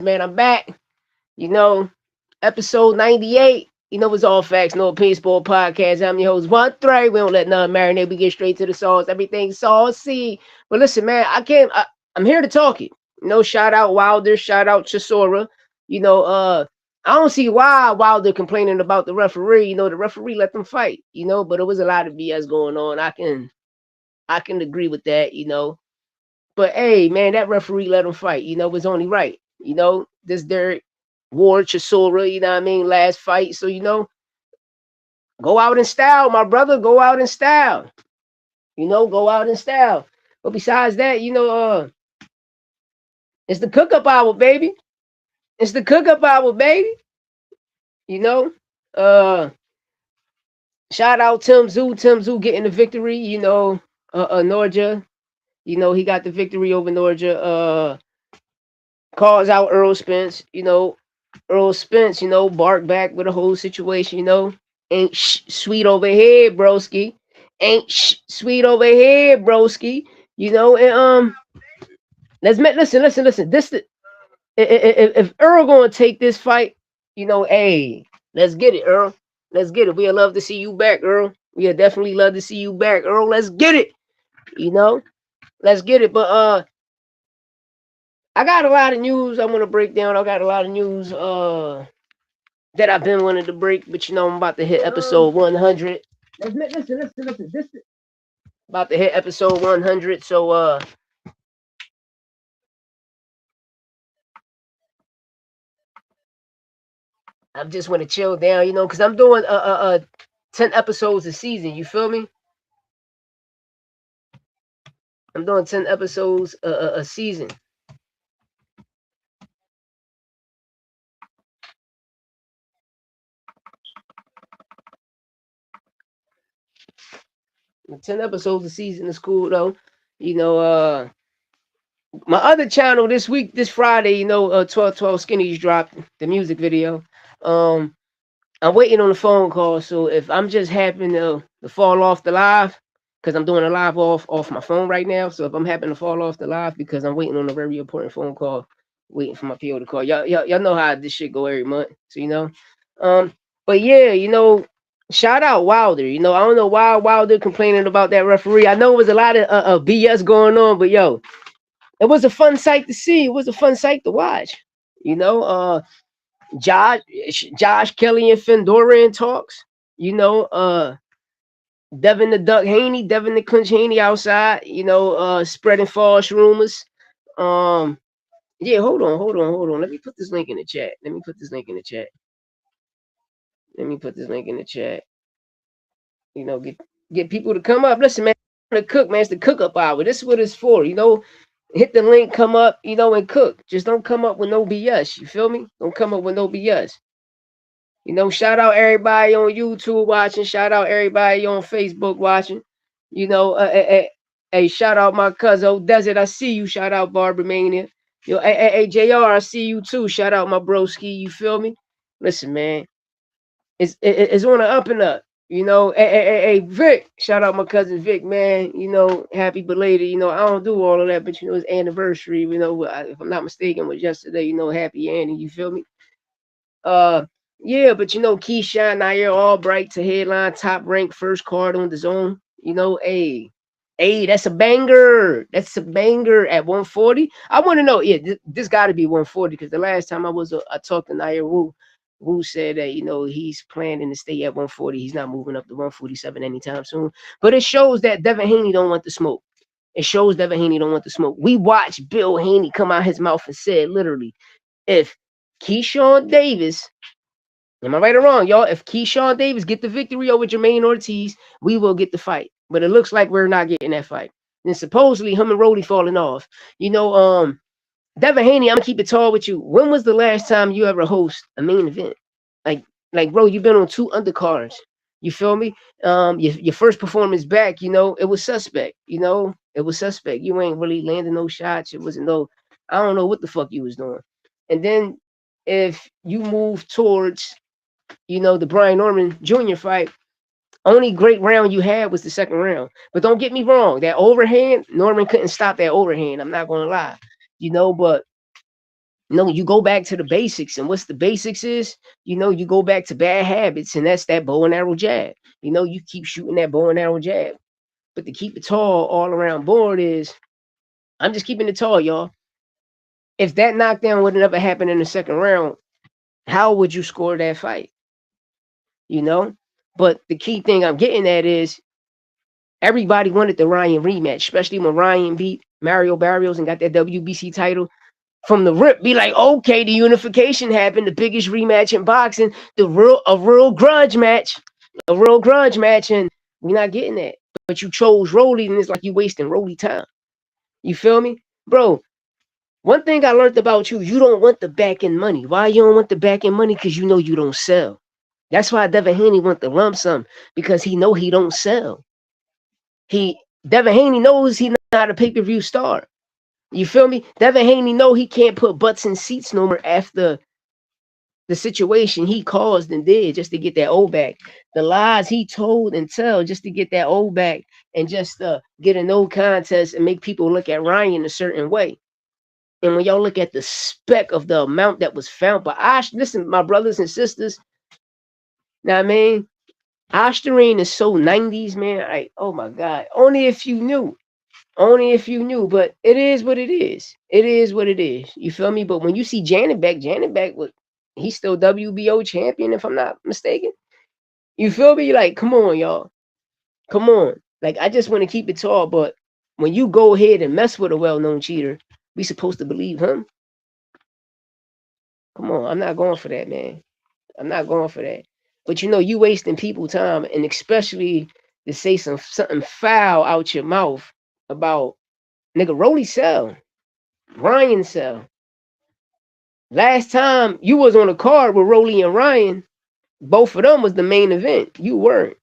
Man, I'm back. You know, episode 98. You know, it's all facts, no opinion sport podcast. I'm your host, One Three. We don't let none marinate. We get straight to the sauce. Everything saucy. But listen, man, I'm here to talk it. Shout out Wilder, shout out Chisora. I don't see why Wilder complaining about the referee. The referee let them fight, but it was a lot of BS going on. I can agree with that, But hey, man, that referee let him fight. Was only right. This Derek Ward Chisora, you know what I mean, last fight. So go out in style, my brother. Go out in style. Go out in style. But besides that, it's the cook up hour, baby. It's the cook up hour, baby. You know, uh, shout out Tim Tszyu. Tim Tszyu getting the victory. Norja. He got the victory over Norja. Calls out Errol Spence. Errol Spence, bark back with the whole situation, Ain't sweet over here, broski. Ain't sweet over here, broski. And listen. If Earl gonna take this fight, hey, let's get it, Earl. Let's get it. We'd love to see you back, Earl. We'd definitely love to see you back, Earl. Let's get it. Let's get it. But I got a lot of news I want to break down. I got a lot of news that I've been wanting to break, but I'm about to hit episode 100. Listen. This is about to hit episode 100, so I just want to chill down, because I'm doing 10 episodes a season. You feel me? I'm doing 10 episodes a season. And 10 episodes a season is cool though. My other channel this Friday, 12 Skinnies dropped the music video. I'm waiting on the phone call, so if I'm just happen to fall off the live, because I'm doing a live off my phone right now. So if I'm happen to fall off the live because I'm waiting on a very important phone call, waiting for my PO to call. Y'all know how this shit go every month. So but yeah, shout out Wilder. I don't know why Wilder complaining about that referee. I know it was a lot of BS going on, but yo, it was a fun sight to see. It was a fun sight to watch. Josh Kelly and Fendora talks. Devin the Duck Haney, Devin the Clinch Haney outside, spreading false rumors. Yeah, hold on. Let me put this link in the chat. Let me put this link in the chat. Get people to come up. Listen, man, the cook, man, it's the cook up hour. This is what it's for. Hit the link, come up, and cook. Just don't come up with no BS. You feel me? Don't come up with no BS. Shout out everybody on YouTube watching. Shout out everybody on Facebook watching. Hey, shout out my cousin Desert. I see you. Shout out Barbara Mania. Hey, JR, I see you too. Shout out my broski. You feel me? Listen, man, it's on the up and up. Hey, Vic. Shout out my cousin Vic, man. Happy belated. I don't do all of that, but it's anniversary. If I'm not mistaken, it was yesterday. Happy Annie. You feel me? Yeah, but Keyshawn Nair, all bright to headline, top ranked, first card on the zone. Hey, that's a banger. That's a banger at 140. I want to know, yeah, this got to be 140 because the last time I talked to Nair Wu said that he's planning to stay at 140. He's not moving up to 147 anytime soon. But it shows that Devin Haney don't want the smoke. It shows Devin Haney don't want the smoke. We watched Bill Haney come out his mouth and said literally, if Keyshawn Davis, am I right or wrong, y'all? If Keyshawn Davis get the victory over Jermaine Ortiz, we will get the fight. But it looks like we're not getting that fight. And supposedly him and Rody falling off. Devin Haney, I'm gonna keep it tall with you. When was the last time you ever host a main event? Like bro, you've been on 2 undercards. You feel me? Your first performance back, it was suspect. It was suspect. You ain't really landing no shots. It wasn't I don't know what the fuck you was doing. And then if you move towards the Brian Norman Jr. fight, only great round you had was the second round. But don't get me wrong, that overhand, Norman couldn't stop that overhand. I'm not gonna lie, but You know, you go back to the basics, and what's the basics is, you know, you go back to bad habits, and that's that bow and arrow jab. You know, you keep shooting that bow and arrow jab. But to keep it tall all around board is, I'm just keeping it tall, y'all. If that knockdown would have never happened in the second round, how would you score that fight? You know? But the key thing I'm getting at is everybody wanted the Ryan rematch, especially when Ryan beat Mario Barrios and got that WBC title. From the rip, be like, okay, the unification happened, the biggest rematch in boxing, a real grudge match, and we're not getting that. But you chose Rolly, and it's like you wasting Rolly time. You feel me, bro? One thing I learned about you, you don't want the back end money. Why you don't want the back end money? Because you know you don't sell. That's why Devin Haney want the lump sum, because he know he don't sell. Devin Haney knows he's not a pay-per-view star. You feel me? Devin Haney know he can't put butts in seats no more after the situation he caused and did just to get that old back. The lies he told and tell just to get that old back, and just get a no contest and make people look at Ryan a certain way. And when y'all look at the spec of the amount that was found by listen, my brothers and sisters, now I mean, Osterine is so 90s, man. Like, oh my God. Only if you knew. Only if you knew. But it is what it is. It is what it is. You feel me? But when you see Janet Beck was, he's still WBO champion, if I'm not mistaken. You feel me? Like, come on, y'all. Come on. Like, I just want to keep it tall, but when you go ahead and mess with a well-known cheater, we supposed to believe him? Come on, I'm not going for that, man. I'm not going for that. But you know, you wasting people time, and especially to say something foul out your mouth about nigga Rolly sell, Ryan sell. Last time you was on a card with Rolly and Ryan, both of them was the main event. You weren't.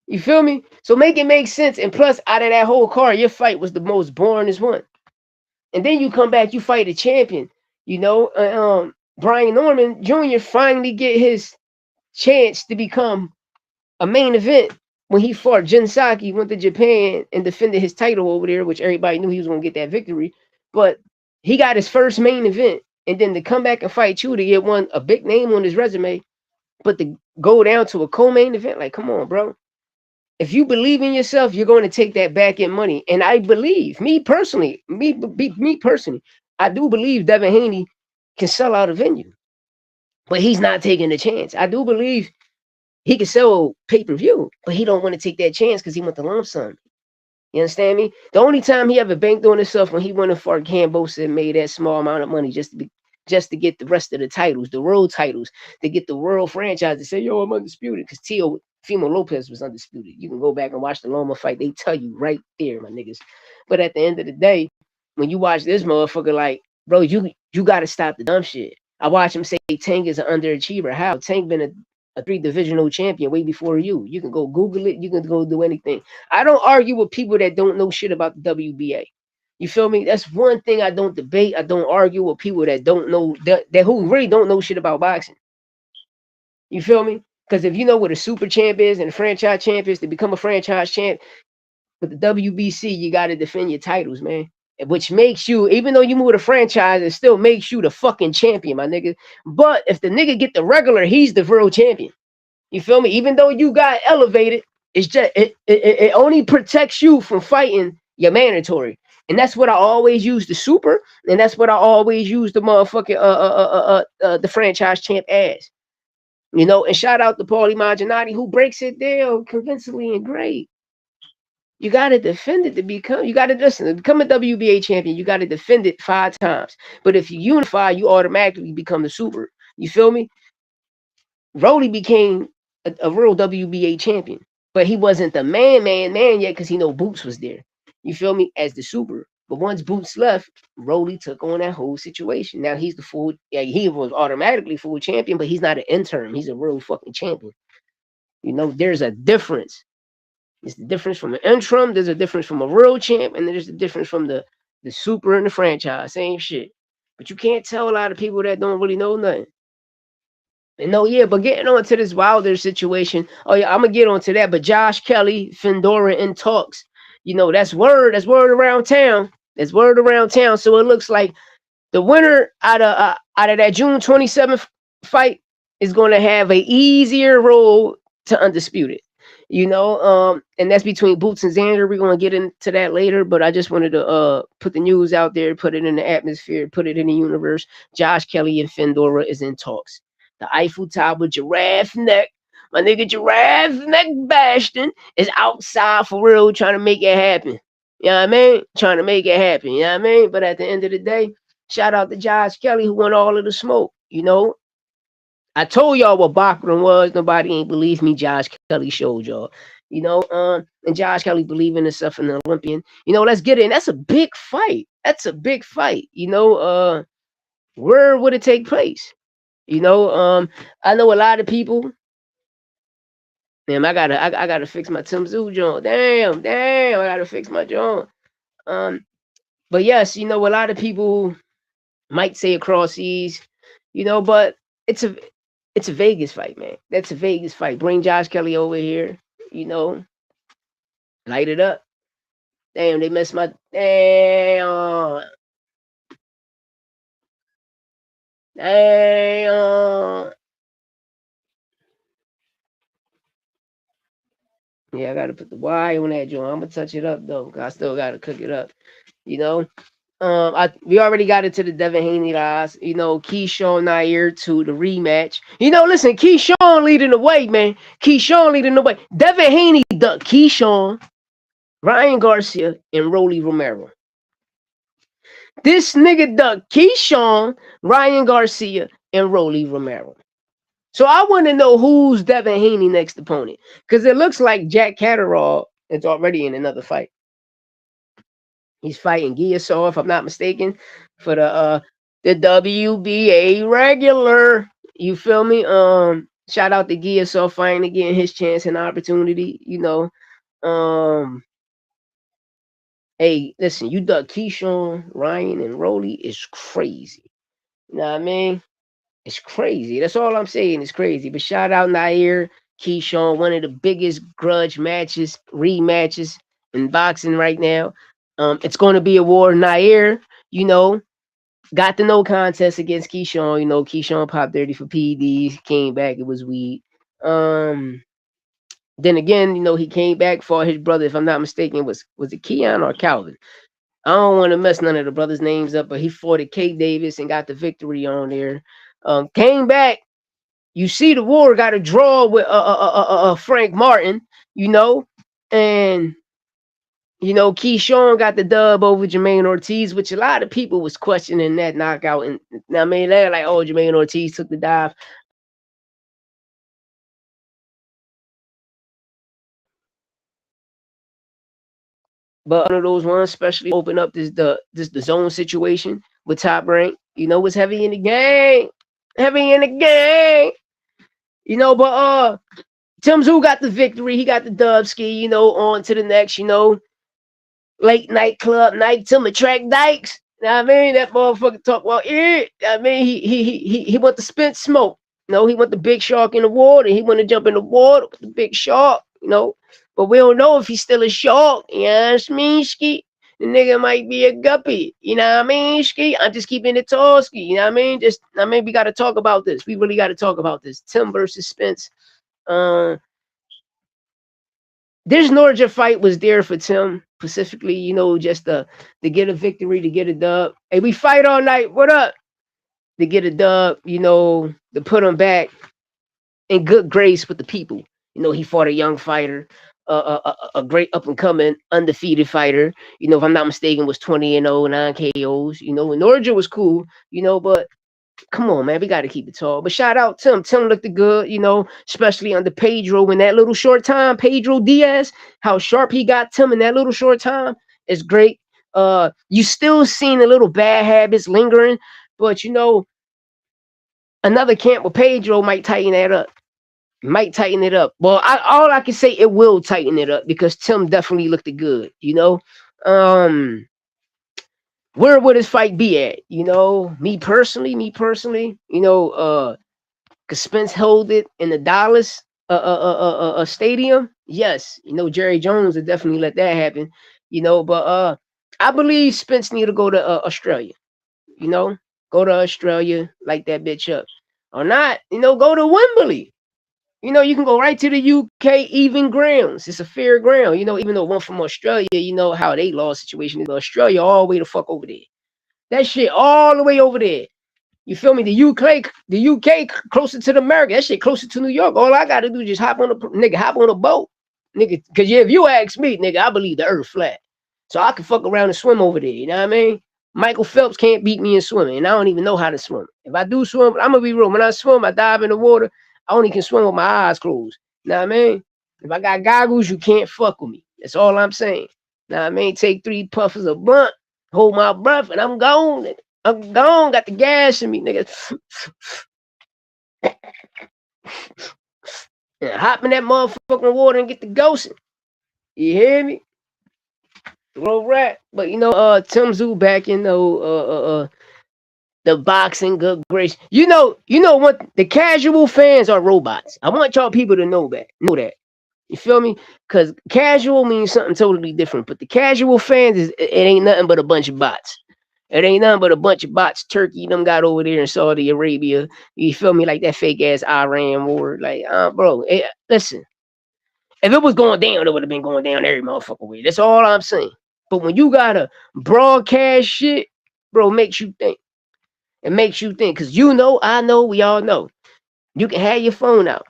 You feel me? So make it make sense. And plus, out of that whole card, your fight was the most boringest one. And then you come back, you fight a champion. You know, Brian Norman Jr. finally get his chance to become a main event when he fought Jin Saki, went to Japan and defended his title over there, which everybody knew he was going to get that victory. But he got his first main event, and then to come back and fight Tszyu to get a big name on his resume, but to go down to a co-main event, like, come on, bro. If you believe in yourself, you're going to take that back end money. And I believe, me personally, I do believe Devin Haney can sell out a venue, but he's not taking the chance. I do believe he can sell pay-per-view, but he don't want to take that chance because he want the lump sum. You understand me? The only time he ever banked on himself when he went and fought Cambosa and made that small amount of money just to get the rest of the titles, the world titles, to get the world franchise to say, yo, I'm undisputed, because Fimo Lopez was undisputed. You can go back and watch the Loma fight. They tell you right there, my niggas. But at the end of the day, when you watch this motherfucker, like, bro, you got to stop the dumb shit. I watch him say Tank is an underachiever. How? Tank been a 3-divisional champion way before you. You can go Google it. You can go do anything. I don't argue with people that don't know shit about the WBA. You feel me? That's one thing I don't debate. I don't argue with people that don't know, that who really don't know shit about boxing. You feel me? Because if you know what a super champ is and a franchise champ is, to become a franchise champ with the WBC, you got to defend your titles, man. Which makes you, even though you move to franchise, it still makes you the fucking champion, my nigga. But if the nigga get the regular, he's the world champion. You feel me? Even though you got elevated, it's just it only protects you from fighting your mandatory. And that's what I always use the super, and that's what I always use the motherfucking the franchise champ as. You know, and shout out to Paulie Malignaggi, who breaks it down convincingly and great. You got to defend it to become, you got to listen, to become a WBA champion, you got to defend it 5 times. But if you unify, you automatically become the super. You feel me? Rolly became a real WBA champion, but he wasn't the man yet because he know Boots was there. You feel me? As the super. But once Boots left, Rolly took on that whole situation. Now he's the full, he was automatically full champion, but he's not an interim. He's a real fucking champion. You know, there's a difference. It's the difference from an interim. There's a difference from a real champ, and there's a difference from the super and the franchise. Same shit. But you can't tell a lot of people that don't really know nothing. And no, yeah, but getting on to this Wilder situation. Oh yeah, I'm gonna get onto that. But Josh Kelly, Fendora in talks. You know, that's word around town. That's word around town. So it looks like The winner out of that June 27th fight is going to have a easier road to undisputed. And that's between Boots and Xander. We're going to get into that later, but I just wanted to put the news out there, put it in the atmosphere, put it in the universe. Josh Kelly and Fendora is in talks. The Eiffel Tower giraffe neck, my nigga Giraffe Neck Bastion, is outside for real trying to make it happen. You know what I mean? Trying to make it happen. You know what I mean? But at the end of the day, shout out to Josh Kelly who won all of the smoke. I told y'all what boxing was. Nobody ain't believe me. Josh Kelly showed y'all. And Josh Kelly believing himself in an Olympian. Let's get in. That's a big fight. Where would it take place? I know a lot of people. Damn, I gotta fix my Tszyu joint. Damn, I gotta fix my joint. But yes, a lot of people might say across seas, but it's a Vegas fight, man. That's a Vegas fight. Bring Josh Kelly over here, light it up. Damn, they messed my damn. Yeah, I gotta put the Y on that joint. I'm gonna touch it up though. I still gotta cook it up. We already got into the Devin Haney loss. Keyshawn Nair to the rematch. Listen, Keyshawn leading the way, man. Keyshawn leading the way. Devin Haney ducked Keyshawn, Ryan Garcia, and Rolly Romero. This nigga ducked Keyshawn, Ryan Garcia, and Rolly Romero. So I want to know who's Devin Haney next opponent. Because it looks like Jack Catterall is already in another fight. He's fighting Giasaw, if I'm not mistaken, for the WBA regular. You feel me? Shout out to Giasaw fighting again, his chance and opportunity. Hey, listen, you duck Keyshawn, Ryan, and Rolly is crazy. You know what I mean? It's crazy. That's all I'm saying. It's crazy. But shout out Nair, Keyshawn, one of the biggest grudge matches, rematches in boxing right now. It's going to be a war. Nair, got the no contest against Keyshawn. Keyshawn popped 30 for PEDs, came back. It was weed. Then again, he came back for his brother. If I'm not mistaken, was it Keon or Calvin? I don't want to mess none of the brothers' names up, but he fought at K Davis and got the victory on there. Came back. You see, the war got a draw with Frank Martin, and Keyshawn got the dub over Jermaine Ortiz, which a lot of people was questioning that knockout. And I mean, they're like, oh, Jermaine Ortiz took the dive. But one of those ones, especially open up the zone situation with Top Rank, was heavy in the game. But Tszyu got the victory. He got the dub ski, on to the next, late night club night, Tim Track Dykes. You know what I mean? That motherfucker talk about it. I mean, he want the Spence smoke. He want the big shark in the water. He want to jump in the water with the big shark, But we don't know if he's still a shark. You know what I mean, Ski? The nigga might be a guppy. You know what I mean, Ski? I'm just keeping it tall, Ski. You know what I mean? We got to talk about this. We really got to talk about this. Tim versus Spence. This Norja fight was there for Tim specifically, just to get a victory, to get a dub. Hey, we fight all night. What up? To get a dub, to put him back in good grace with the people. He fought a young fighter, a great up and coming undefeated fighter. If I'm not mistaken, was 20-0, 9 KOs. And Norja was cool. But come on, man, we got to keep it tall. But shout out Tim. Tim looked good, especially under Pedro in that little short time. Pedro Diaz, how sharp he got Tim in that little short time is great. You still seeing the little bad habits lingering, but another camp with Pedro might tighten that up. Might tighten it up. Well, all I can say, it will tighten it up because Tim definitely looked good. Where would his fight be at? Me personally, cause Spence held it in the Dallas stadium. Yes, Jerry Jones would definitely let that happen. But I believe Spence need to go to Australia. Go to Australia, light that bitch up. Or not, go to Wembley. You can go right to the UK even grounds. It's a fair ground. Even though one from Australia, how they law situation is. Australia all the way the fuck over there. That shit all the way over there. You feel me? The UK closer to the America. That shit closer to New York. All I gotta do is just hop on a boat. Nigga, cause if you ask me, nigga, I believe the earth flat. So I can fuck around and swim over there. You know what I mean? Michael Phelps can't beat me in swimming, and I don't even know how to swim. If I do swim, I'm gonna be real. When I swim, I dive in the water. I only can swim with my eyes closed. You know what I mean? If I got goggles, you can't fuck with me. That's all I'm saying. You know what I mean? Take 3 puffs of blunt, hold my breath, and I'm gone. I'm gone. Got the gas in me, nigga. And hop in that motherfucking water and get the ghosting. You hear me? Real rap. But Tszyu back in the boxing good grace. What the casual fans are robots. I want y'all people to know that. You feel me? Because casual means something totally different. But the casual fans it ain't nothing but a bunch of bots. It ain't nothing but a bunch of bots Turkey them got over there in Saudi Arabia. You feel me? Like that fake ass Iran war. Like, bro, listen. If it was going down, it would have been going down every motherfucking way. That's all I'm saying. But when you gotta broadcast shit, bro, makes you think. It makes you think. Because I know, we all know. You can have your phone out.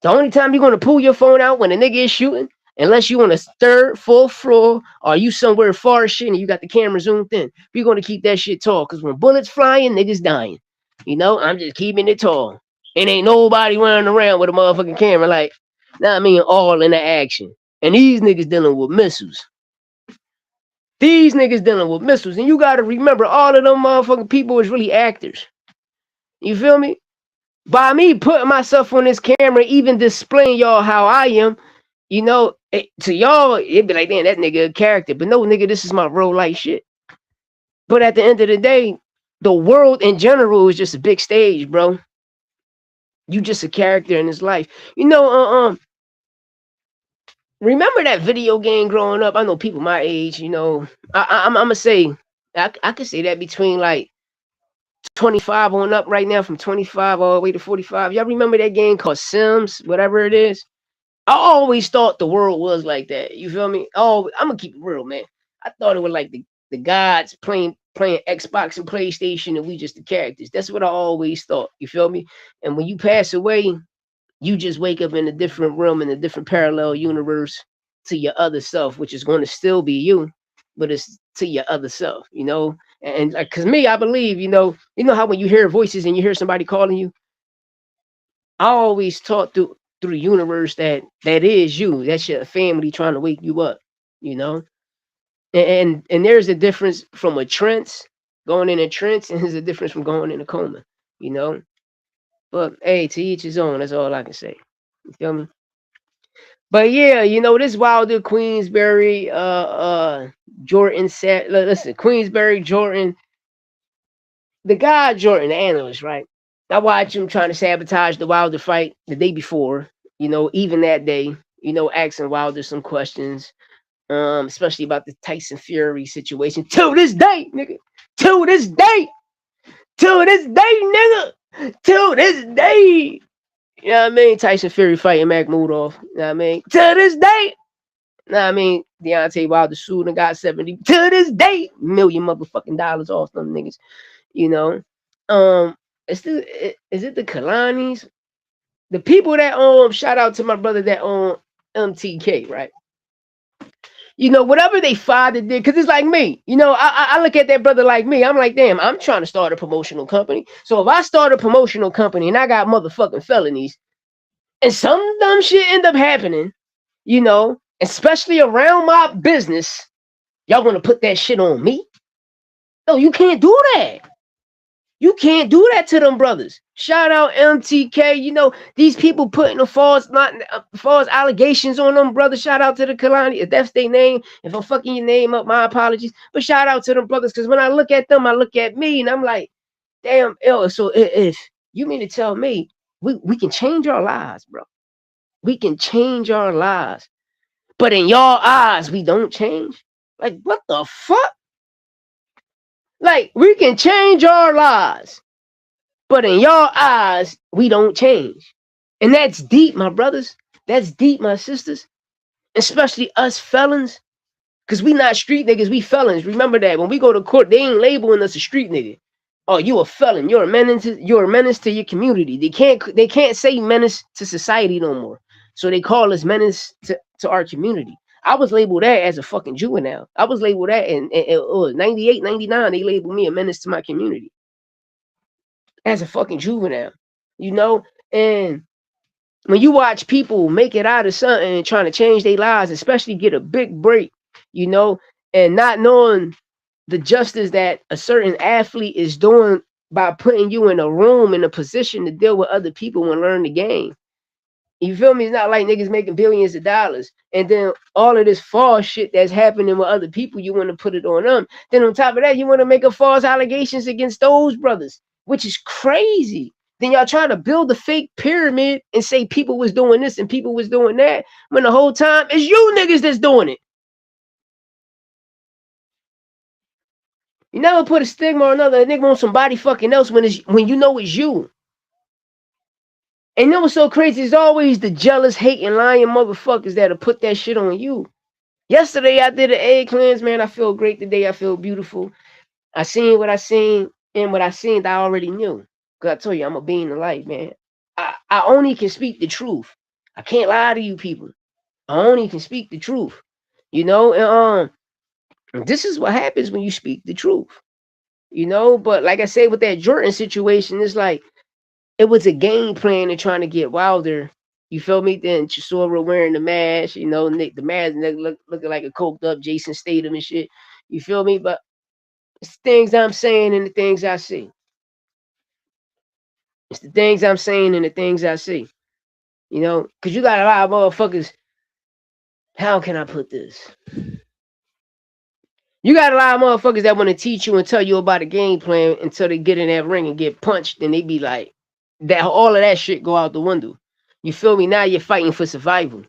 The only time you're gonna pull your phone out when a nigga is shooting, unless you on a third, fourth floor, or you somewhere far shit and you got the camera zoomed in. We're gonna keep that shit tall. Because when bullets flying, niggas dying. I'm just keeping it tall. And ain't nobody running around with a motherfucking camera like, all in the action. And these niggas dealing with missiles. And you gotta remember, all of them motherfucking people is really actors. You feel me? By me putting myself on this camera, even displaying y'all how I am, to y'all, it'd be like, damn, that nigga a character. But no, nigga, this is my real life shit. But at the end of the day, the world in general is just a big stage, bro. You just a character in his life. Remember that video game growing up? I know people my age, I'm gonna say, I could say that between like 25 on up right now, from 25 all the way to 45. Y'all remember that game called Sims, whatever it is? I always thought the world was like that. You feel me? Oh, I'm gonna keep it real, man. I thought it was like the gods playing Xbox and PlayStation, and we just the characters. That's what I always thought. You feel me? And when you pass away, you just wake up in a different realm, in a different parallel universe to your other self, which is going to still be you, but it's to your other self. And like, cause me, I believe, how when you hear voices and you hear somebody calling you, I always taught through the universe that is you. That's your family trying to wake you up. You know, and there's a difference from a trance, going in a trance, and there's a difference from going in a coma. You know, but hey, to each his own. That's all I can say. You feel me? But yeah, this Wilder Queensbury, Jordan said, listen, Queensbury, Jordan, the guy Jordan, the analyst, right? I watched him trying to sabotage the Wilder fight the day before, even that day, asking Wilder some questions, especially about the Tyson Fury situation. To this day, nigga. To this day. To this day, nigga. To this day. You know what I mean? Tyson Fury fighting Makhmudov. You know what I mean? To this day. You know what I mean? Deontay Wilder sued and got 70 to this day million motherfucking dollars off them niggas. You know? Is it the Kalanis? The people that shout out to my brother that own MTK, right? Whatever they father did, because it's like me. I look at that brother like me. I'm like, damn, I'm trying to start a promotional company. So if I start a promotional company and I got motherfucking felonies, and some dumb shit end up happening, especially around my business, y'all want to put that shit on me? No, you can't do that. You can't do that to them brothers. Shout out MTK. These people putting the false allegations on them brothers. Shout out to the Kalani. If that's their name, if I'm fucking your name up, my apologies. But shout out to them brothers, because when I look at them, I look at me, and I'm like, damn, so if you mean to tell me we can change our lives, bro. We can change our lives. But in your eyes, we don't change? Like, what the fuck? Like, we can change our lives, but in your eyes, we don't change. And that's deep, my brothers. That's deep, my sisters. Especially us felons. Because we not street niggas, we felons. Remember that. When we go to court, they ain't labeling us a street nigga. Oh, you a felon. You're a menace to your community. They can't say menace to society no more. So they call us menace to our community. I was labeled that as a fucking juvenile. I was labeled that in 98, 99. They labeled me a menace to my community as a fucking juvenile. You know? And when you watch people make it out of something and trying to change their lives, especially get a big break, you know, and not knowing the justice that a certain athlete is doing by putting you in a room in a position to deal with other people and learn the game. You feel me? It's not like niggas making billions of dollars. And then all of this false shit that's happening with other people, you want to put it on them. Then on top of that, you want to make a false allegations against those brothers, which is crazy. Then y'all trying to build a fake pyramid and say people was doing this and people was doing that, when the whole time it's you niggas that's doing it. You never put a stigma on another nigga on somebody fucking else when you know it's you. And you know what's so crazy? It's always the jealous, hating, lying motherfuckers that'll put that shit on you. Yesterday I did an egg cleanse, man. I feel great today. I feel beautiful. I seen what I seen, and what I seen I already knew. Cause I told you I'm a being of light, man. I only can speak the truth. I can't lie to you people. I only can speak the truth. You know, and this is what happens when you speak the truth. You know, but like I say with that Jordan situation, it's like it was a game plan to trying to get Wilder. You feel me? Then Chisora wearing the mask, you know, the mask looking like a coked up Jason Statham and shit. You feel me? But it's the things I'm saying and the things I see. It's the things I'm saying and the things I see. You know, because you got a lot of motherfuckers. How can I put this? You got a lot of motherfuckers that want to teach you and tell you about a game plan until they get in that ring and get punched, and they be like, that all of that shit go out the window. You feel me? Now you're fighting for survival.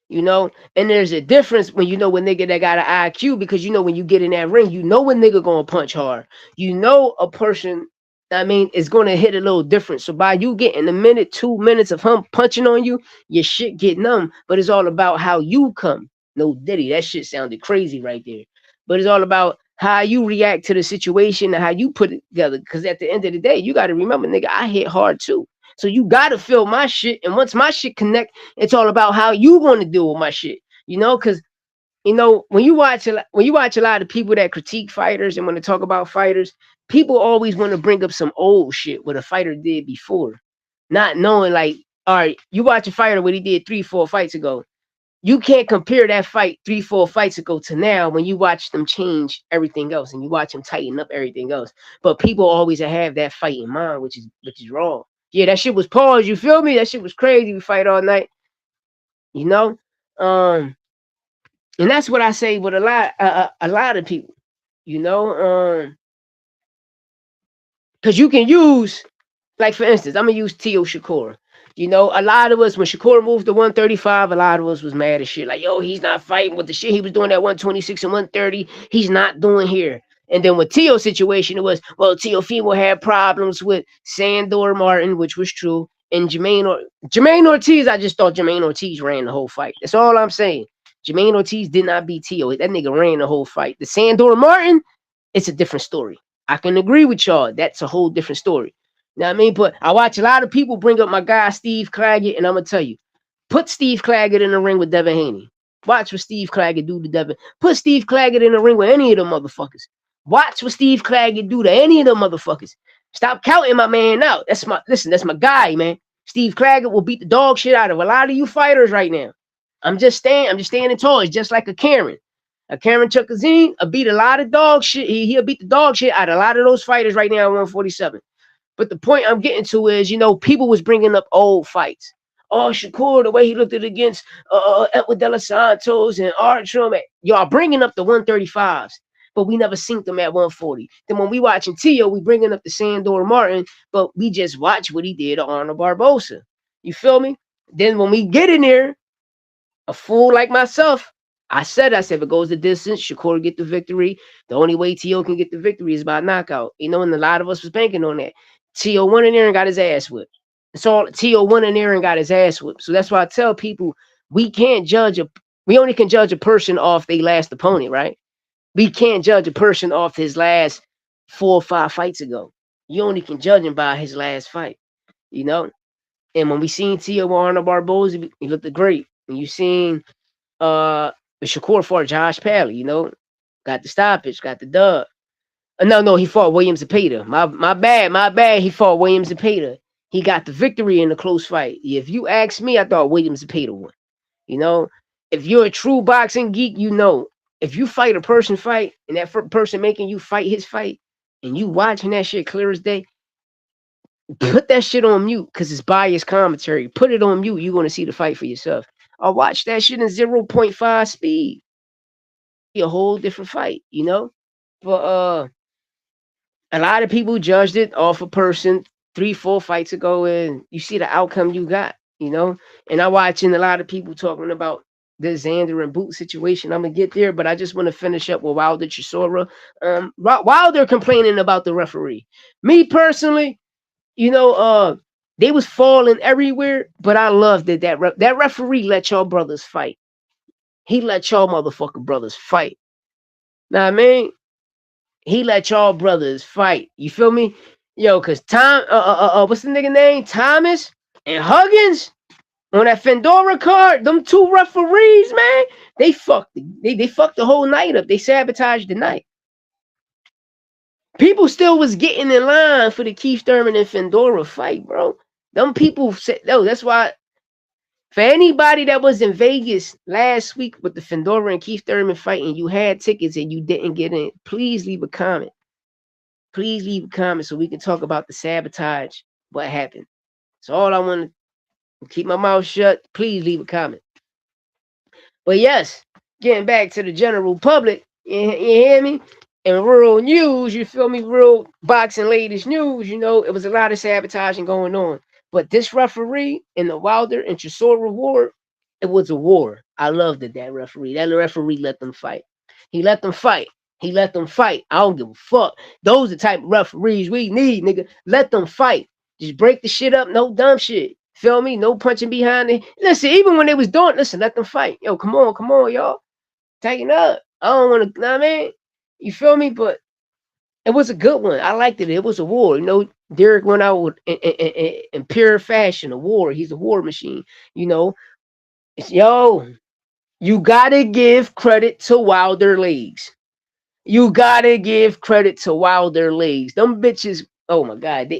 You know, and there's a difference when you know a nigga that got an IQ, because you know when you get in that ring, you know a nigga gonna punch hard. You know a person, I mean, is gonna hit a little different. So by you getting a minute, 2 minutes of him punching on you, your shit get numb. But it's all about how you come. No Diddy, that shit sounded crazy right there. But it's all about how you react to the situation and how you put it together. Because at the end of the day, you got to remember, nigga, I hit hard too. So you got to feel my shit. And once my shit connect, it's all about how you going to deal with my shit. You know, because you know when you watch a lot of people that critique fighters and want to talk about fighters, people always want to bring up some old shit what a fighter did before, not knowing like, all right, you watch a fighter what he did 3-4 fights ago. You can't compare that fight 3-4 fights ago to now when you watch them change everything else and you watch them tighten up everything else. But people always have that fight in mind, which is wrong. Yeah, that shit was paused. You feel me? That shit was crazy. We fight all night. You know, and that's what I say with a lot of people. You know, because you can use, like for instance, I'm gonna use Tszyu Shakur. You know, a lot of us when Shakur moved to 135, a lot of us was mad as shit. Like, yo, he's not fighting with the shit he was doing at 126 and 130. He's not doing here. And then with Tio's situation, it was, well, Teofimo had problems with Sandor Martin, which was true. And Jermaine Ortiz, I just thought Jermaine Ortiz ran the whole fight. That's all I'm saying. Jermaine Ortiz did not beat Tio. That nigga ran the whole fight. The Sandor Martin, it's a different story. I can agree with y'all. That's a whole different story. You know what I mean? But I watch a lot of people bring up my guy Steve Claggett, and I'm gonna tell you, put Steve Claggett in the ring with Devin Haney. Watch what Steve Claggett do to Devin. Put Steve Claggett in the ring with any of them motherfuckers. Watch what Steve Claggett do to any of them motherfuckers. Stop counting my man out. That's my guy, man. Steve Claggett will beat the dog shit out of a lot of you fighters right now. I'm just standing tall. It's just like a Karen. A Karen Chuckazine beat a lot of dog shit. He'll beat the dog shit out of a lot of those fighters right now at 147. But the point I'm getting to is, you know, people was bringing up old fights. Oh, Shakur, the way he looked at it against Edward De Los Santos and Artrum. Y'all bringing up the 135s, but we never synced them at 140. Then when we watching Tio, we bringing up the Sandor Martin, but we just watch what he did to Arnold Barbosa. You feel me? Then when we get in there, a fool like myself, I said, if it goes the distance, Shakur get the victory. The only way T.O. can get the victory is by knockout. And a lot of us was banking on that. T.O. went in there and got his ass whipped. It's all T.O. went in there and got his ass whipped. So that's why I tell people we only can judge a person off their last opponent, right? We can't judge a person off his last 4 or 5 fights ago. You only can judge him by his last fight, you know? And when we seen Tio Arnold Barboza, he looked great. And you seen the Shakur fought Josh Pally, got the stoppage, got the dub. No, he fought Williams Zepeda. My bad. He fought Williams Zepeda. He got the victory in a close fight. If you ask me, I thought Williams Zepeda won. If you're a true boxing geek, if you fight a person fight and that person making you fight his fight and you watching that shit clear as day, put that shit on mute because it's biased commentary. Put it on mute. You're going to see the fight for yourself. I'll watch that shit in 0.5 speed. Be a whole different fight, But a lot of people judged it off a person 3-4 fights ago, and you see the outcome you got, And I'm watching a lot of people talking about the Xander and Boot situation. I'm gonna get there, but I just want to finish up with Wilder Chisora. Wilder complaining about the referee. Me personally, they was falling everywhere, but I loved that that referee let y'all brothers fight. He let y'all motherfucking brothers fight. Now I mean, he let y'all brothers fight. You feel me? Yo, cause what's the nigga name? Thomas and Huggins on that Fendora card. Them two referees, man, they fucked the whole night up. They sabotaged the night. People still was getting in line for the Keith Thurman and Fendora fight, bro. Them people said, no, that's why. For anybody that was in Vegas last week with the Fendora and Keith Thurman fight and you had tickets and you didn't get in, please leave a comment. Please leave a comment so we can talk about the sabotage, what happened. So all I want to keep my mouth shut. Please leave a comment. But yes, getting back to the general public, you hear me? And real news, you feel me? Real boxing latest news, it was a lot of sabotaging going on. But this referee in the Wilder and Chisora War, it was a war. I loved it, that referee. That referee let them fight. He let them fight. He let them fight. I don't give a fuck. Those are the type of referees we need, nigga. Let them fight. Just break the shit up. No dumb shit. Feel me? No punching behind it. Listen, even when they was doing, let them fight. Yo, come on, y'all. Tighten up. I don't want to, know what I mean? You feel me? But it was a good one. I liked it. It was a war. Derek went out with, in pure fashion, a war. He's a war machine. Yo, you got to give credit to Wilder legs. You got to give credit to Wilder legs. Them bitches, oh my God.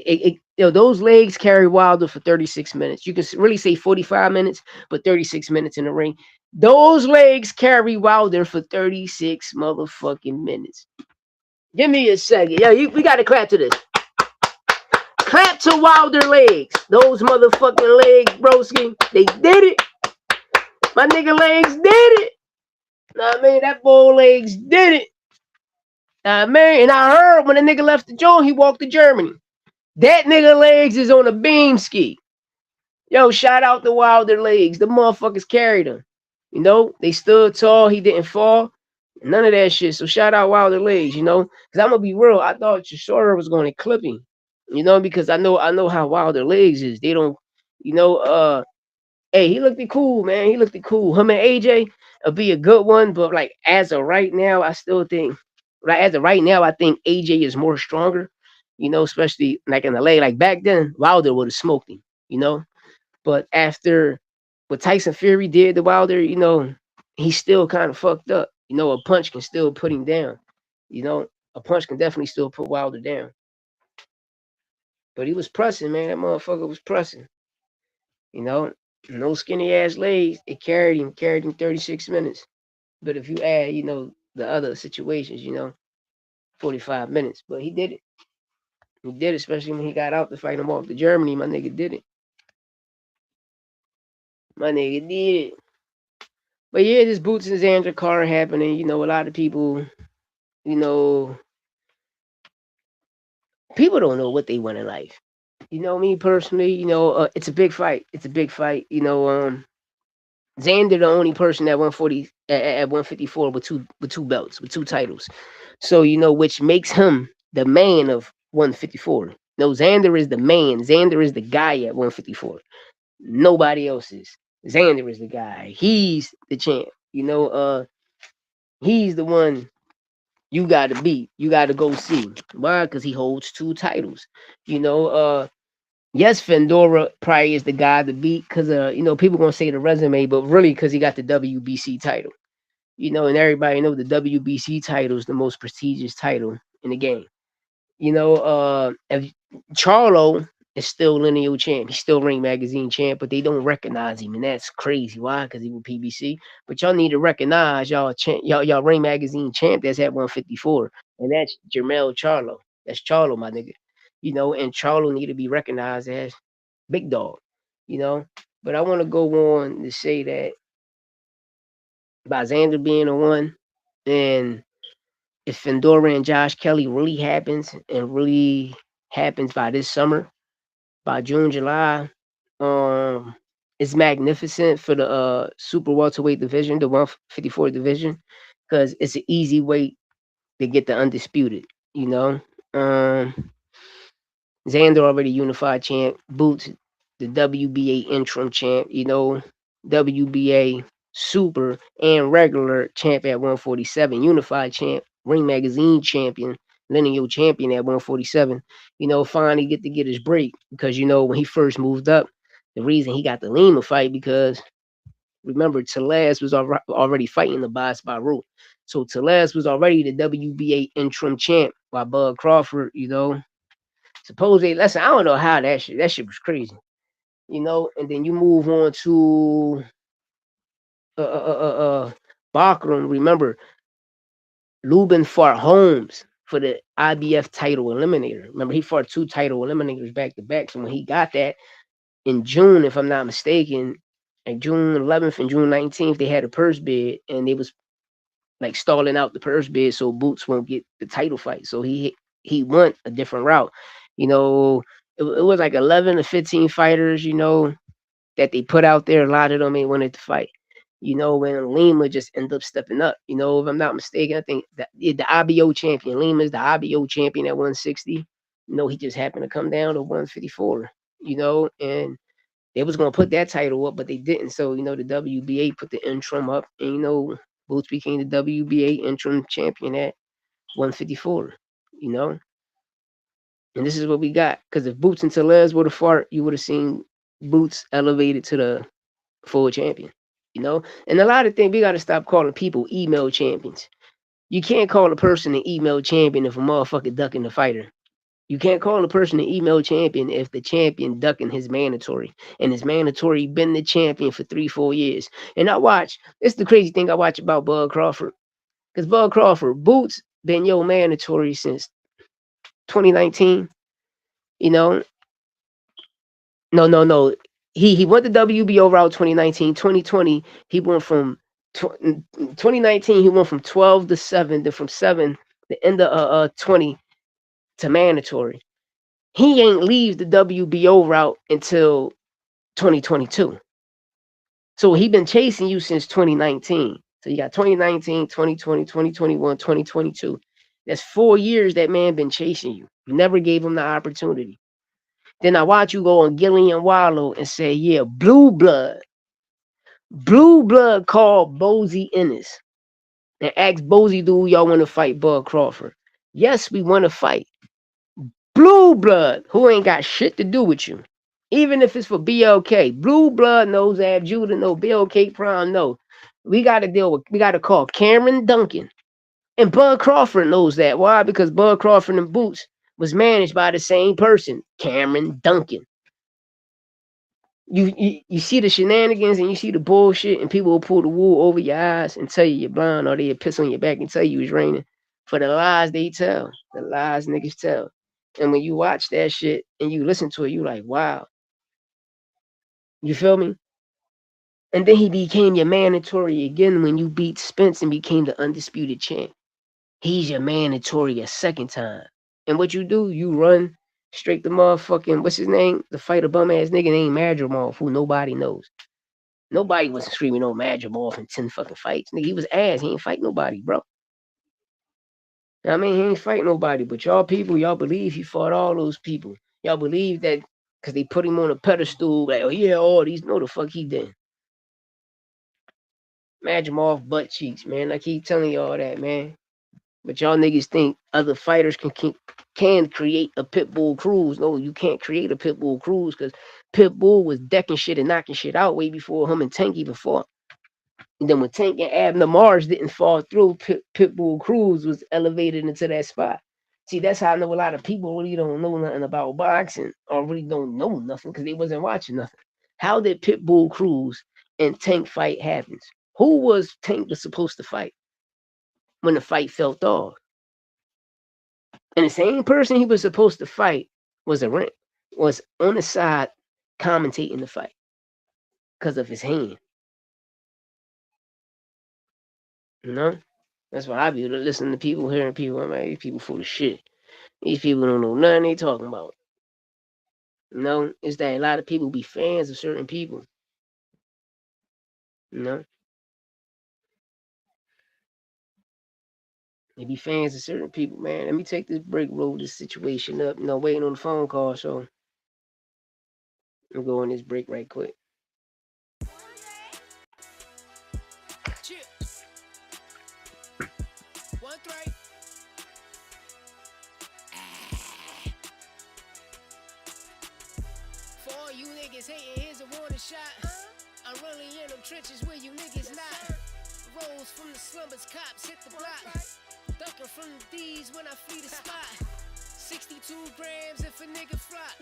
Those legs carry Wilder for 36 minutes. You can really say 45 minutes, but 36 minutes in the ring. Those legs carry Wilder for 36 motherfucking minutes. Give me a second. Yeah, we got to clap to this. Clap to Wilder legs. Those motherfucking legs, broski. They did it. My nigga legs did it. Nah, man, that boy legs did it. Nah, man, and I heard when the nigga left the joint, he walked to Germany. That nigga legs is on a beam ski. Yo, shout out to Wilder legs. The motherfuckers carried him. They stood tall. He didn't fall. None of that shit. So shout out Wilder legs, Because I'm going to be real. I thought Chisora was going to clip him, because I know how Wilder legs is. They don't, hey, he looked cool, man. He looked cool. Him and AJ will be a good one. But, as of right now, I still think, as of right now, I think AJ is more stronger, especially, in the leg. Back then, Wilder would have smoked him, But after what Tyson Fury did to Wilder, he's still kind of fucked up. A punch can still put him down. A punch can definitely still put Wilder down. But he was pressing, man. That motherfucker was pressing. No skinny ass legs. It carried him 36 minutes. But if you add, the other situations, 45 minutes. But he did it. He did it, especially when he got out to fight him off to Germany. My nigga did it. My nigga did it. But yeah, this Boots and Xander card happening. A lot of people, people don't know what they want in life. Me personally, it's a big fight. It's a big fight. Xander the only person at 140 at 154 with two belts, with two titles. So which makes him the man of 154. No, Xander is the man. Xander is the guy at 154. Nobody else is. Xander is the guy. He's the champ. He's the one you gotta beat. You gotta go see. Why? Because he holds two titles. You know, yes, Fedora probably is the guy to beat because people gonna say the resume, but really because he got the WBC title. And everybody know the WBC title is the most prestigious title in the game. If Charlo is still lineal champ, he's still Ring Magazine champ, but they don't recognize him, and that's crazy. Why? Because he was PBC. But y'all need to recognize y'all Ring Magazine champ that's at 154, and that's Jermell Charlo. That's Charlo, my nigga. And Charlo need to be recognized as big dog. You know, but I want to go on to say that by Xander being a one, and if Fedora and Josh Kelly really happens by this summer, by June, July, it's magnificent for the super welterweight division, the 154 division, because it's an easy way to get the undisputed. You know, Xander already unified champ, Boots the WBA interim champ. WBA super and regular champ at 147, unified champ, Ring Magazine champion, lineal champion at 147. Finally get his break because when he first moved up, the reason he got the Lima fight because remember Tellez was already fighting the Boss by rule. So Tellez was already the WBA interim champ by Bud Crawford. Supposedly, listen, I don't know how that shit was crazy. And then you move on to Bachram. Remember, Lubin fought Holmes for the IBF title eliminator. Remember, he fought two title eliminators back to back. So when he got that in June, if I'm not mistaken, like June 11th and June 19th, they had a purse bid, and they was like stalling out the purse bid so Boots won't get the title fight. So he went a different route. It was like 11 to 15 fighters. That they put out there. A lot of them ain't wanted to fight. When Lima just ended up stepping up. If I'm not mistaken, I think that the IBO champion, Lima is the IBO champion at 160. He just happened to come down to 154. And they was gonna put that title up, but they didn't. So the WBA put the interim up, and Boots became the WBA interim champion at 154. And this is what we got. Because if Boots and Tellez would have fought, you would have seen Boots elevated to the full champion. And a lot of things we got to stop calling people email champions. You can't call a person an email champion if a motherfucker ducking the fighter. You can't call a person an email champion if the champion ducking his mandatory. And his mandatory been the champion for 3-4 years. And I watch, it's the crazy thing I watch about Bud Crawford. Because Bud Crawford, Boots been your mandatory since 2019. No. He went the WBO route 2019. 2020, he went from 2019, he went from 12 to 7, then from 7, the end of 20 to mandatory. He ain't leave the WBO route until 2022. So he been chasing you since 2019. So you got 2019, 2020, 2021, 2022. That's 4 years that man been chasing you. You never gave him the opportunity. Then I watch you go on Gillian Wallow and say, yeah, Blue Blood called Bozy Ennis and asked Bozy, do y'all want to fight Bud Crawford? Yes, we want to fight. Blue Blood, who ain't got shit to do with you. Even if it's for BLK. Blue Blood knows Ab Judah, no BLK Prime, no. We got to call Cameron Duncan. And Bud Crawford knows that. Why? Because Bud Crawford and Boots was managed by the same person, Cameron Duncan. You see the shenanigans and you see the bullshit, and people will pull the wool over your eyes and tell you you're blind, or they'll piss on your back and tell you it's raining for the lies they tell, the lies niggas tell. And when you watch that shit and you listen to it, you like, wow. You feel me? And then he became your mandatory again when you beat Spence and became the undisputed champ. He's your mandatory a second time. And what you do, you run straight to motherfucking, what's his name? The fighter bum ass nigga named Madrimov, who nobody knows. Nobody was screaming, "Oh, Madrim off in 10 fucking fights." Nigga, he was ass. He ain't fight nobody, bro. I mean, he ain't fight nobody. But y'all people, y'all believe he fought all those people. Y'all believe that because they put him on a pedestal, like, oh yeah, all these. No, the fuck he didn't. Madrim off butt cheeks, man. I keep telling y'all that, man. But y'all niggas think other fighters can create a Pitbull Cruz. No, you can't create a Pitbull Cruz because Pitbull was decking shit and knocking shit out way before him and Tank even fought. And then when Tank and Abner Mars didn't fall through, Pitbull Cruz was elevated into that spot. See, that's how I know a lot of people really don't know nothing about boxing or really don't know nothing because they wasn't watching nothing. How did Pitbull Cruz and Tank fight happens? Who was Tank was supposed to fight when the fight fell off? And the same person he was supposed to fight was was on the side commentating the fight because of his hand. You know? That's why I be listening to people, hearing people. I'm like, these people full of shit. These people don't know nothing they talking about. You know? It's that a lot of people be fans of certain people. You know? They be fans of certain people, man. Let me take this break, roll this situation up. You know, waiting on the phone call, so I'm going this break right quick. For all you niggas hating, here's a warning shot. I'm really in them trenches where you niggas not. Rolls from the slumbers, cops hit the block. Ducking from the D's when I flee the spot. 62 grams if a nigga flop.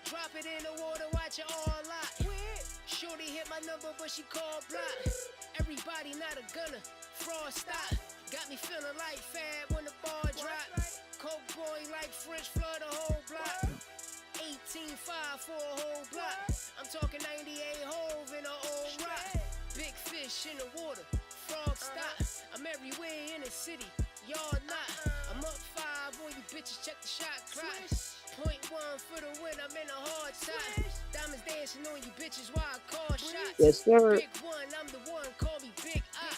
Drop it in the water, watch it all lot. Shorty hit my number, but she called block. Everybody not a gunner, fraud stop. Got me feeling like Fab when the ball drop. Coke boy like French flood the whole block. 18.5 for a whole block. I'm talking 98 hove in a old rock. Big fish in the water, frog stop. I'm everywhere in the city, y'all not. I'm up 5 on you bitches, check the shot clock. .1 for the win, I'm in a hard time. Diamonds dancing on you bitches while I call shots. Yes, sir. Big one, I'm the one, call me Big I.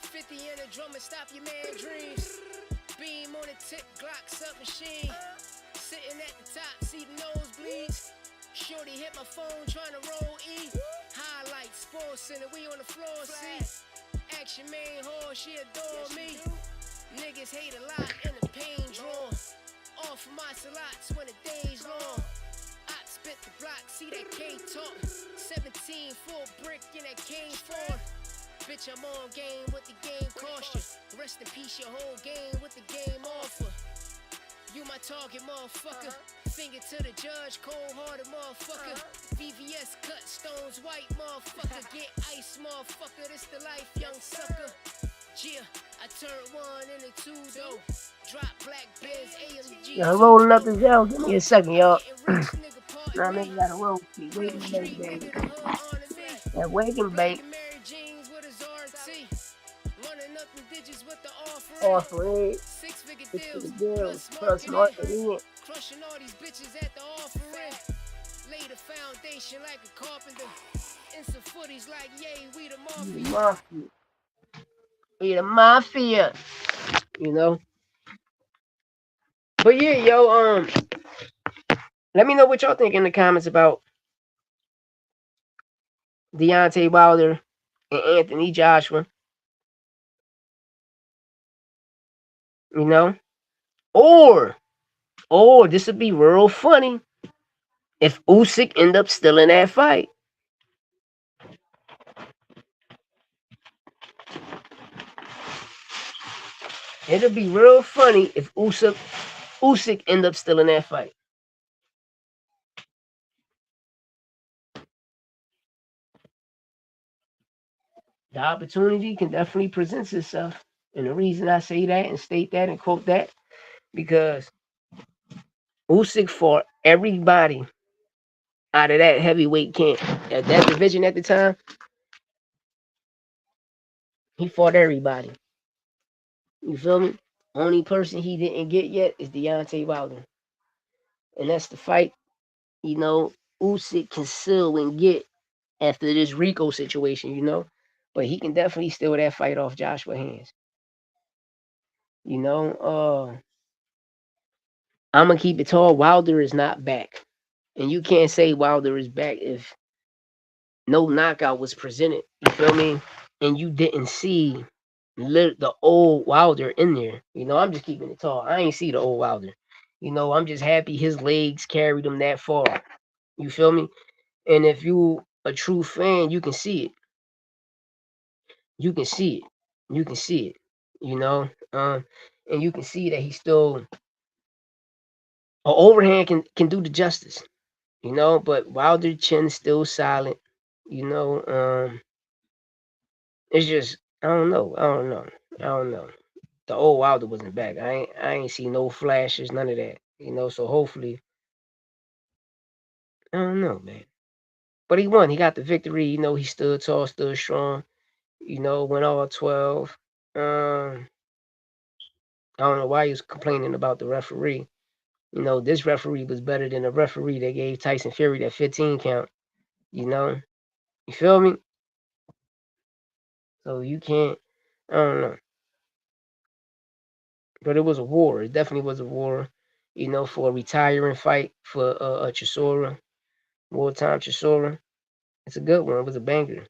50 in a drum and stop your man dreams. Beam on the tip, Glock submachine. Sitting at the top, see the nosebleeds. Shorty hit my phone, trying to roll E. Highlights, Sports Center, we on the floor, see. Action main whore, she adore me. Niggas hate a lot in the pain drawn. Off of my slots when the day's long. I spit the block, see that K talk. 17 full brick in that cane form. Bitch, I'm on game with the game caution. Rest in peace, your whole game with the game offer. You my target, motherfucker. Finger to the judge, cold-hearted motherfucker. VVS cut, stones white, motherfucker. Get ice, motherfucker. This the life, young sucker. Yeah, I turned 1 into 2 though. Drop black Benz, AMG. Yeah, rolling up this L. Give me a second, y'all. Nah, nigga gotta roll. Keep waiting, baby. That waking, baby. Offering. 6-figure deals. Plus marketing. Crushing all these bitches at the offering. Lay the foundation like a carpenter. And some footies like, yay, we the mafia. We the mafia. You know? But yeah, yo, let me know what y'all think in the comments about Deontay Wilder and Anthony Joshua. You know? Or this would be real funny if Usyk end up still in that fight. It'll be real funny if Usyk end up still in that fight. The opportunity can definitely present itself. And the reason I say that and state that and quote that, because Usyk fought everybody out of that heavyweight camp. At that division at the time, he fought everybody. You feel me? Only person he didn't get yet is Deontay Wilder. And that's the fight, you know, Usyk can still and get after this Rico situation, you know. But he can definitely steal that fight off Joshua hands. You know, I'm gonna keep it tall. Wilder is not back, and you can't say Wilder is back if no knockout was presented. You feel me? And you didn't see the old Wilder in there. You know, I'm just keeping it tall. I ain't see the old Wilder. You know, I'm just happy his legs carried him that far. You feel me? And if you a true fan, you can see it. You can see it. You can see it. You know, and you can see that he's still an overhand can do the justice. You know, but Wilder chin's still silent. You know, it's just I don't know. I don't know. I don't know. The old Wilder wasn't back. I ain't see no flashes, none of that. You know, so hopefully I don't know, man. But he won. He got the victory. You know, he stood tall, stood strong. You know, went all 12. I don't know why he was complaining about the referee. You know, this referee was better than the referee that gave Tyson Fury that 15 count. You know, you feel me? So you can't. I don't know. But it was a war. It definitely was a war. You know, for a retiring fight for a Chisora, wartime Chisora. It's a good one. It was a banger.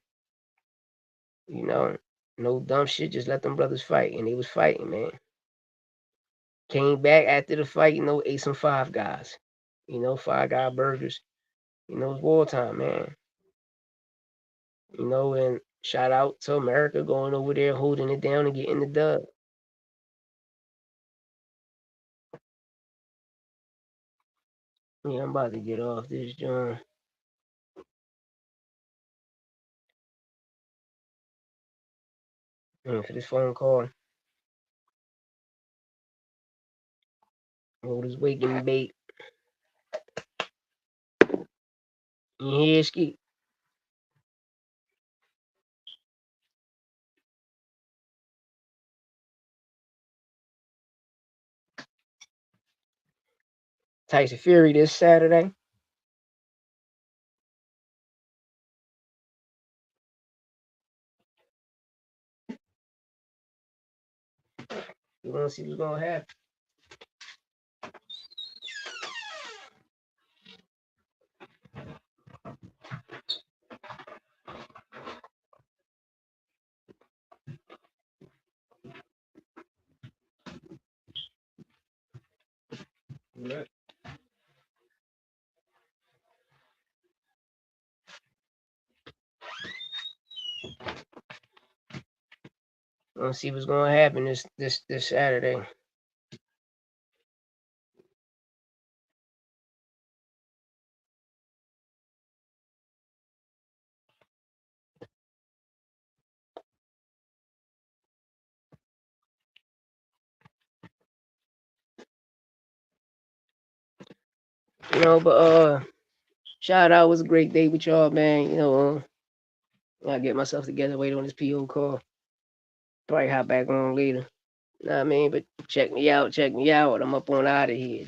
You know, no dumb shit. Just let them brothers fight, and they was fighting, man. Came back after the fight. You know, ate some Five Guys. You know, Five Guy burgers. You know, it's wartime, man. You know, and shout out to America going over there, holding it down and getting the dub. Yeah, I'm about to get off this joint. For this phone call. Hold this waking bait. You hear, Ski? Tyson Fury this Saturday. You want to see what's going to happen? Right. Want to see what's going to happen this Saturday. You know, but shout out. It was a great day with y'all, man. You know, I get myself together, wait on this PO call. Probably hop back on later. Know what I mean? But check me out, check me out. I'm up on out of here.